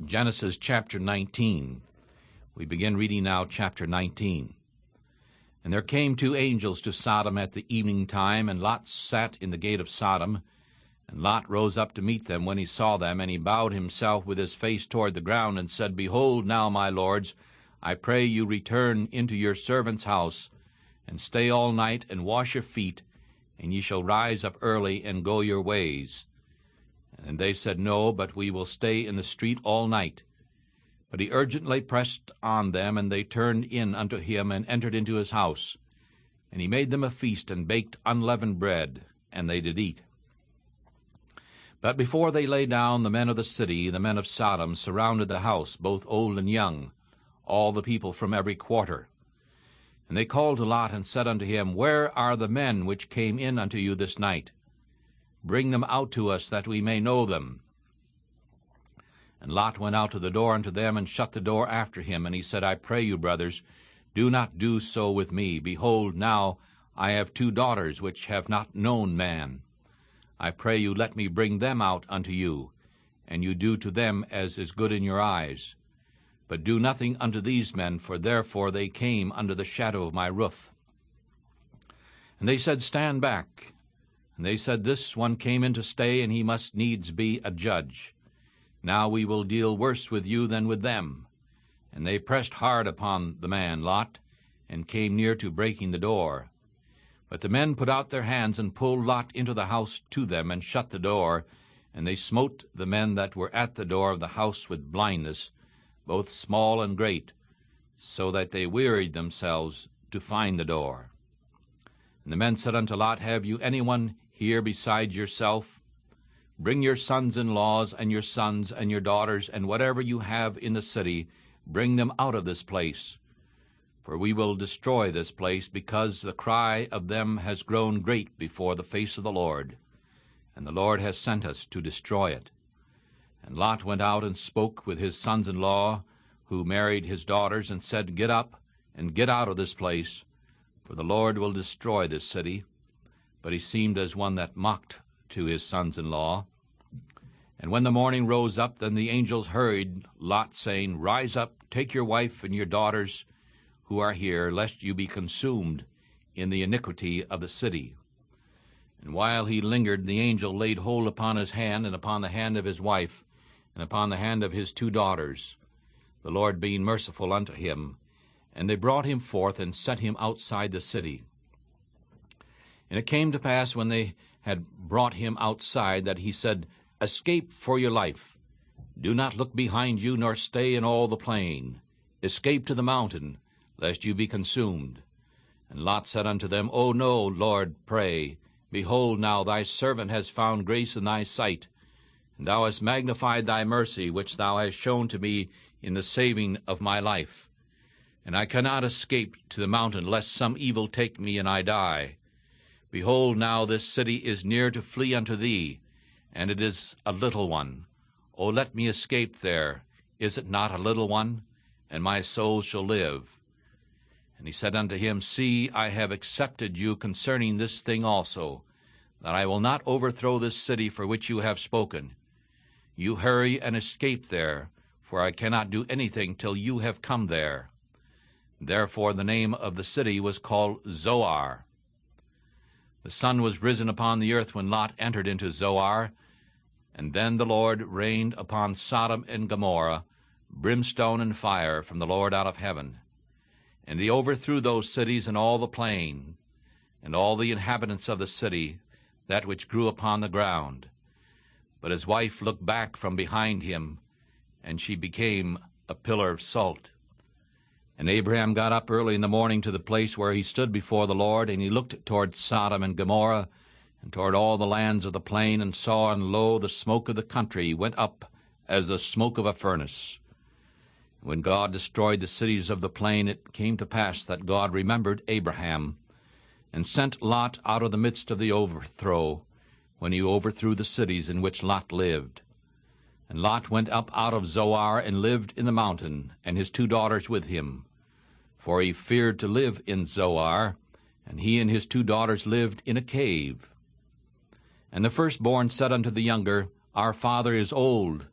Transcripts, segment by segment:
Genesis chapter 19. We begin reading now chapter 19. And there came two angels to Sodom at the evening time, and Lot sat in the gate of Sodom. And Lot rose up to meet them when he saw them, and he bowed himself with his face toward the ground, and said, Behold now, my lords, I pray you return into your servant's house, and stay all night, and wash your feet, and ye shall rise up early, and go your ways. And they said, No, but we will stay in the street all night. But he urgently pressed on them, and they turned in unto him, and entered into his house. And he made them a feast, and baked unleavened bread, and they did eat. But before they lay down, the men of the city, the men of Sodom, surrounded the house, both old and young, all the people from every quarter. And they called to Lot, and said unto him, Where are the men which came in unto you this night? Bring them out to us, that we may know them. And Lot went out to the door unto them, and shut the door after him. And he said, I pray you, brothers, do not do so with me. Behold, now I have two daughters, which have not known man. I pray you, let me bring them out unto you, and you do to them as is good in your eyes. But do nothing unto these men, for therefore they came under the shadow of my roof. And they said, Stand back. And they said, This one came in to stay, and he must needs be a judge. Now we will deal worse with you than with them. And they pressed hard upon the man Lot, and came near to breaking the door. But the men put out their hands, and pulled Lot into the house to them, and shut the door. And they smote the men that were at the door of the house with blindness, both small and great, so that they wearied themselves to find the door. And the men said unto Lot, Have you any one here besides yourself? Bring your sons-in-laws, and your sons, and your daughters, and whatever you have in the city, bring them out of this place. For we will destroy this place, because the cry of them has grown great before the face of the Lord, and the Lord has sent us to destroy it. And Lot went out and spoke with his sons-in-law, who married his daughters, and said, Get up, and get out of this place, for the Lord will destroy this city. But he seemed as one that mocked to his sons-in-law. And when the morning rose up, then the angels hurried Lot, saying, Rise up, take your wife and your daughters who are here, lest you be consumed in the iniquity of the city. And while he lingered, the angel laid hold upon his hand, and upon the hand of his wife, and upon the hand of his two daughters, the Lord being merciful unto him. And they brought him forth, and set him outside the city. And it came to pass, when they had brought him outside, that he said, Escape for your life. Do not look behind you, nor stay in all the plain. Escape to the mountain, lest you be consumed. And Lot said unto them, O no, Lord, pray. Behold, now thy servant has found grace in thy sight, and thou hast magnified thy mercy, which thou hast shown to me in the saving of my life. And I cannot escape to the mountain, lest some evil take me, and I die. Behold, now this city is near to flee unto thee, and it is a little one. O let me escape there. Is it not a little one? And my soul shall live. And he said unto him, See, I have accepted you concerning this thing also, that I will not overthrow this city for which you have spoken. You hurry and escape there, for I cannot do anything till you have come there. Therefore the name of the city was called Zoar. The sun was risen upon the earth when Lot entered into Zoar, and then the Lord rained upon Sodom and Gomorrah brimstone and fire from the Lord out of heaven. And he overthrew those cities and all the plain, and all the inhabitants of the city, that which grew upon the ground. But his wife looked back from behind him, and she became a pillar of salt. And Abraham got up early in the morning to the place where he stood before the Lord, and he looked toward Sodom and Gomorrah, and toward all the lands of the plain, and saw, and lo, the smoke of the country went up as the smoke of a furnace. When God destroyed the cities of the plain, it came to pass that God remembered Abraham, and sent Lot out of the midst of the overthrow, when he overthrew the cities in which Lot lived. And Lot went up out of Zoar, and lived in the mountain, and his two daughters with him. For he feared to live in Zoar, and he and his two daughters lived in a cave. And the firstborn said unto the younger, Our father is old.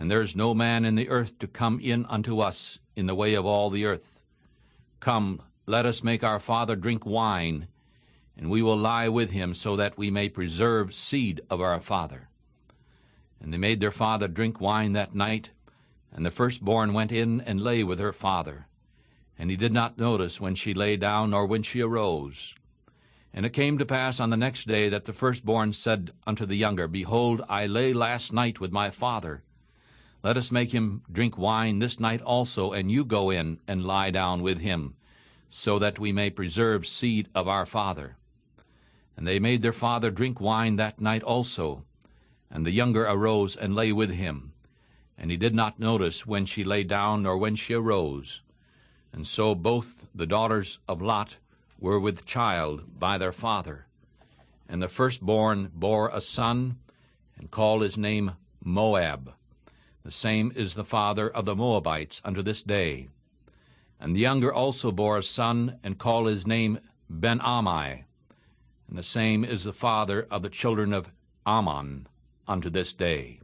and there is no man in the earth to come in unto us in the way of all the earth. Come, let us make our father drink wine, and we will lie with him, so that we may preserve seed of our father. And they made their father drink wine that night, and the firstborn went in and lay with her father. And he did not notice when she lay down, nor when she arose. And it came to pass on the next day that the firstborn said unto the younger, Behold, I lay last night with my father. Let us make him drink wine this night also, and you go in and lie down with him, so that we may preserve seed of our father. And they made their father drink wine that night also. And the younger arose and lay with him. And he did not notice when she lay down, nor when she arose. And so both the daughters of Lot were with child by their father. And the firstborn bore a son, and called his name Moab. The same is the father of the Moabites unto this day. And the younger also bore a son, and called his name Ben-Ammi. And the same is the father of the children of Ammon unto this day.